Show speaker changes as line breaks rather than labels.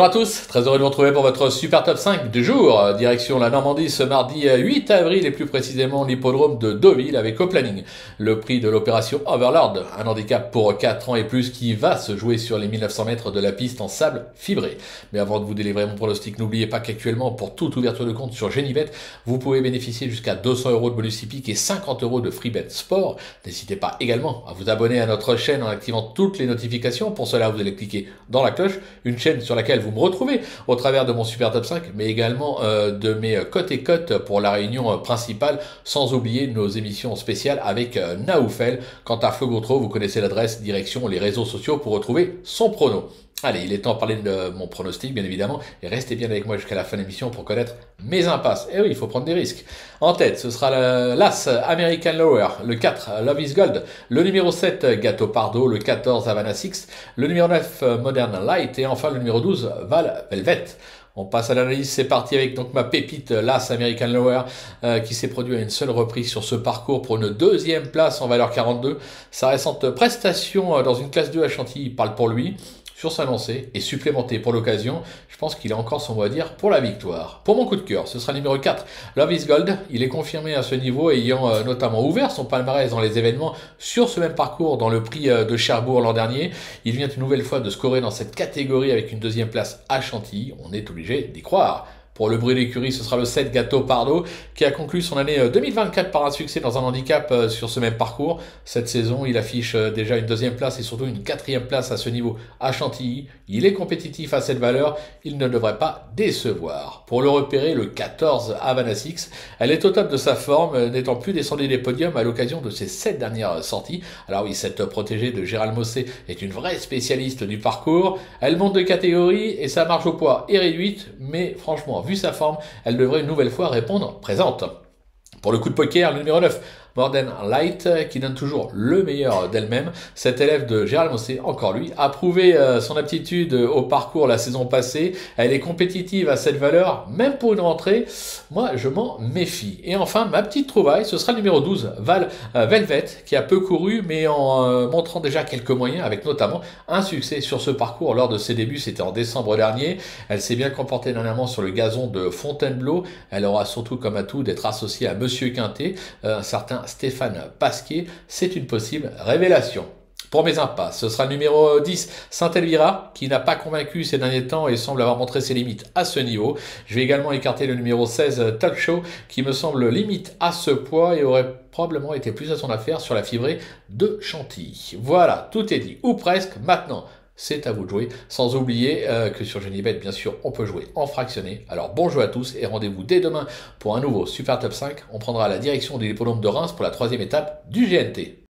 Bonjour à tous, très heureux de vous retrouver pour votre super top 5 du jour. Direction la Normandie ce mardi 8 avril et plus précisément l'hippodrome de Deauville avec au planning le prix de l'opération Overlord, un handicap pour 4 ans et plus qui va se jouer sur les 1900 mètres de la piste en sable fibré. Mais avant de vous délivrer mon pronostic, n'oubliez pas qu'actuellement pour toute ouverture de compte sur Genibet, vous pouvez bénéficier jusqu'à 200 € de bonus hippique et 50 € de free bet sport. N'hésitez pas également à vous abonner à notre chaîne en activant toutes les notifications. Pour cela, vous allez cliquer dans la cloche, une chaîne sur laquelle vous me retrouvez au travers de mon super top 5, mais également de mes cotes et cotes pour la réunion principale, sans oublier nos émissions spéciales avec Naoufel. Quant à Flo Gautreau, vous connaissez l'adresse, direction les réseaux sociaux pour retrouver son prono. Allez, il est temps de parler de mon pronostic, bien évidemment, et restez bien avec moi jusqu'à la fin de l'émission pour connaître mes impasses. Et oui, il faut prendre des risques. En tête, ce sera l'As American Lower, le 4 Love is Gold, le numéro 7 Gato Pardo, le 14 Havana Six, le numéro 9 Modern Light et enfin le numéro 12 Val Velvet. On passe à l'analyse, c'est parti avec donc ma pépite, l'As American Lower, qui s'est produit à une seule reprise sur ce parcours pour une deuxième place en valeur 42. Sa récente prestation dans une classe 2 à Chantilly parle pour lui. Sur sa lancée et supplémenté pour l'occasion, je pense qu'il a encore son mot à dire pour la victoire. Pour mon coup de cœur, ce sera le numéro 4, Love is Gold. Il est confirmé à ce niveau, ayant notamment ouvert son palmarès dans les événements sur ce même parcours dans le prix de Cherbourg l'an dernier. Il vient une nouvelle fois de scorer dans cette catégorie avec une deuxième place à Chantilly. On est obligé d'y croire. Pour le bruit d'écurie, ce sera le 7 Gato Pardo qui a conclu son année 2024 par un succès dans un handicap sur ce même parcours. Cette saison, il affiche déjà une deuxième place et surtout une quatrième place à ce niveau à Chantilly. Il est compétitif à cette valeur, il ne devrait pas décevoir. Pour le repérer, le 14 Havana Six, elle est au top de sa forme, n'étant plus descendue des podiums à l'occasion de ses 7 dernières sorties. Alors oui, cette protégée de Gérald Mossé est une vraie spécialiste du parcours. Elle monte de catégorie et sa marge au poids est réduite, mais franchement, vu sa forme, elle devrait une nouvelle fois répondre présente. Pour le coup de poker, le numéro 9, Modern Light, qui donne toujours le meilleur d'elle-même. Cet élève de Gérald Mossé, encore lui, a prouvé son aptitude au parcours la saison passée. Elle est compétitive à cette valeur, même pour une rentrée. Moi, je m'en méfie. Et enfin, ma petite trouvaille, ce sera le numéro 12, Val Velvet, qui a peu couru, mais en montrant déjà quelques moyens, avec notamment un succès sur ce parcours lors de ses débuts. C'était en décembre dernier. Elle s'est bien comportée dernièrement sur le gazon de Fontainebleau. Elle aura surtout comme atout d'être associée à Monsieur Quintet, un certain Stéphane Pasquier. C'est une possible révélation. Pour mes impasses, ce sera le numéro 10, Saint-Elvira, qui n'a pas convaincu ces derniers temps et semble avoir montré ses limites à ce niveau. Je vais également écarter le numéro 16, Talk Show, qui me semble limite à ce poids et aurait probablement été plus à son affaire sur la fibrée de Chantilly. Voilà, tout est dit, ou presque. Maintenant, c'est à vous de jouer, sans oublier que sur Genibet, bien sûr, on peut jouer en fractionné. Alors bon jeu à tous et rendez-vous dès demain pour un nouveau Super Top 5. On prendra la direction de l'hippodrome de Reims pour la 3e étape du GNT.